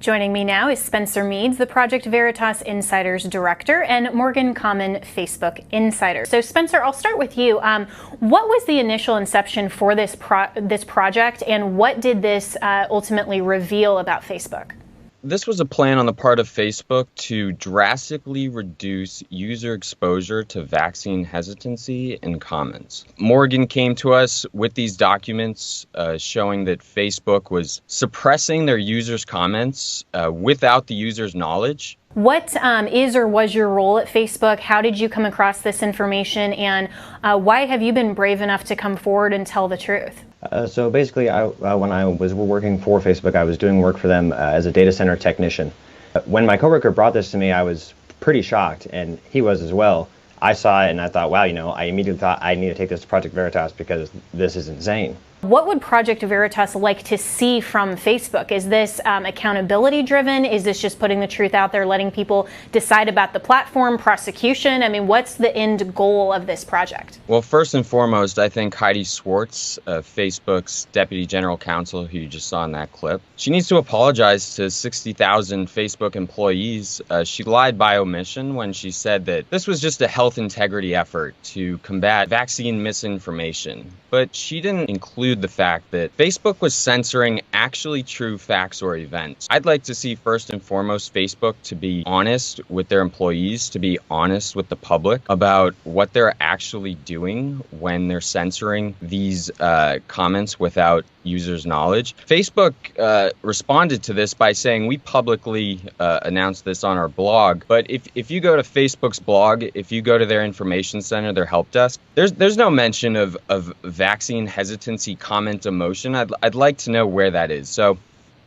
Joining me now is Spencer Meads, the Project Veritas Insider's Director, and Morgan Kahmann, Facebook Insider. So Spencer, I'll start with you. What was the initial inception for this project, and what did this ultimately reveal about Facebook? This was a plan on the part of Facebook to drastically reduce user exposure to vaccine hesitancy and comments. Morgan came to us with these documents showing that Facebook was suppressing their users' comments without the user's knowledge. What is or was your role at Facebook? How did you come across this information, and why have you been brave enough to come forward and tell the truth? So basically, when I was working for Facebook, I was doing work for them as a data center technician. When my coworker brought this to me, I was pretty shocked, and he was as well. I saw it and I thought, wow, I immediately thought I need to take this to Project Veritas because this is insane. What would Project Veritas like to see from Facebook? Is this accountability driven? Is this just putting the truth out there, letting people decide about the platform, prosecution? I mean, what's the end goal of this project? Well, first and foremost, I think Heidi Swartz, Facebook's Deputy General Counsel, who you just saw in that clip, she needs to apologize to 60,000 Facebook employees. She lied by omission when she said that this was just a health integrity effort to combat vaccine misinformation. But she didn't include the fact that Facebook was censoring actually true facts or events. I'd like to see first and foremost Facebook to be honest with their employees, to be honest with the public about what they're actually doing when they're censoring these comments without users' knowledge. Facebook responded to this by saying, we publicly announced this on our blog, but if you go to Facebook's blog, if you go to their information center, their help desk, there's no mention of vaccine hesitancy comment emotion. I'd like to know where that is. So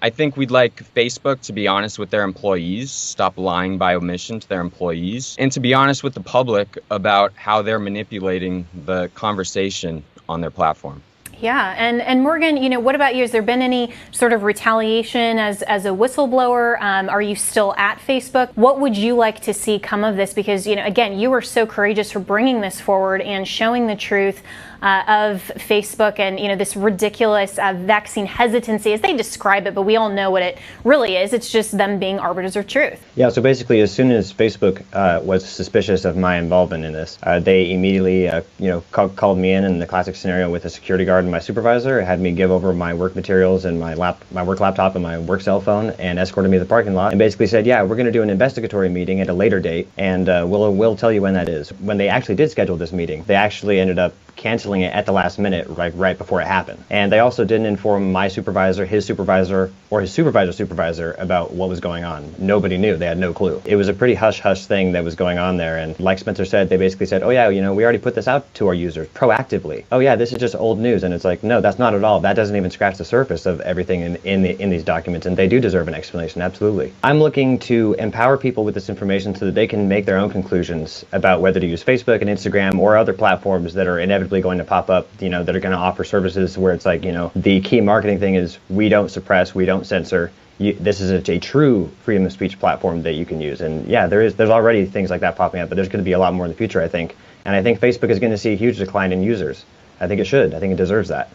I think we'd like Facebook to be honest with their employees, stop lying by omission to their employees, and to be honest with the public about how they're manipulating the conversation on their platform. Yeah, and Morgan, what about you? Has there been any sort of retaliation as a whistleblower? Are you still at Facebook? What would you like to see come of this? Because, again, you were so courageous for bringing this forward and showing the truth of Facebook and, this ridiculous vaccine hesitancy, as they describe it, but we all know what it really is. It's just them being arbiters of truth. Yeah, so basically, as soon as Facebook was suspicious of my involvement in this, they immediately, called me in the classic scenario with a security guard and my supervisor, had me give over my work materials and my work laptop and my work cell phone, and escorted me to the parking lot, and basically said, yeah, we're going to do an investigatory meeting at a later date, and we'll tell you when that is. When they actually did schedule this meeting, they actually ended up canceling it at the last minute, right before it happened. And they also didn't inform my supervisor, his supervisor, or his supervisor's supervisor about what was going on. Nobody knew. They had no clue. It was a pretty hush-hush thing that was going on there. And like Spencer said, they basically said, oh yeah, we already put this out to our users proactively. Oh yeah, this is just old news. And it's like, no, that's not at all. That doesn't even scratch the surface of everything in these documents. And they do deserve an explanation, absolutely. I'm looking to empower people with this information so that they can make their own conclusions about whether to use Facebook and Instagram or other platforms that are inevitably going to pop up, that are going to offer services where it's like, the key marketing thing is we don't suppress, we don't censor. This is a true freedom of speech platform that you can use. And yeah, there's already things like that popping up, but there's going to be a lot more in the future, I think. And I think Facebook is going to see a huge decline in users. I think it should. I think it deserves that.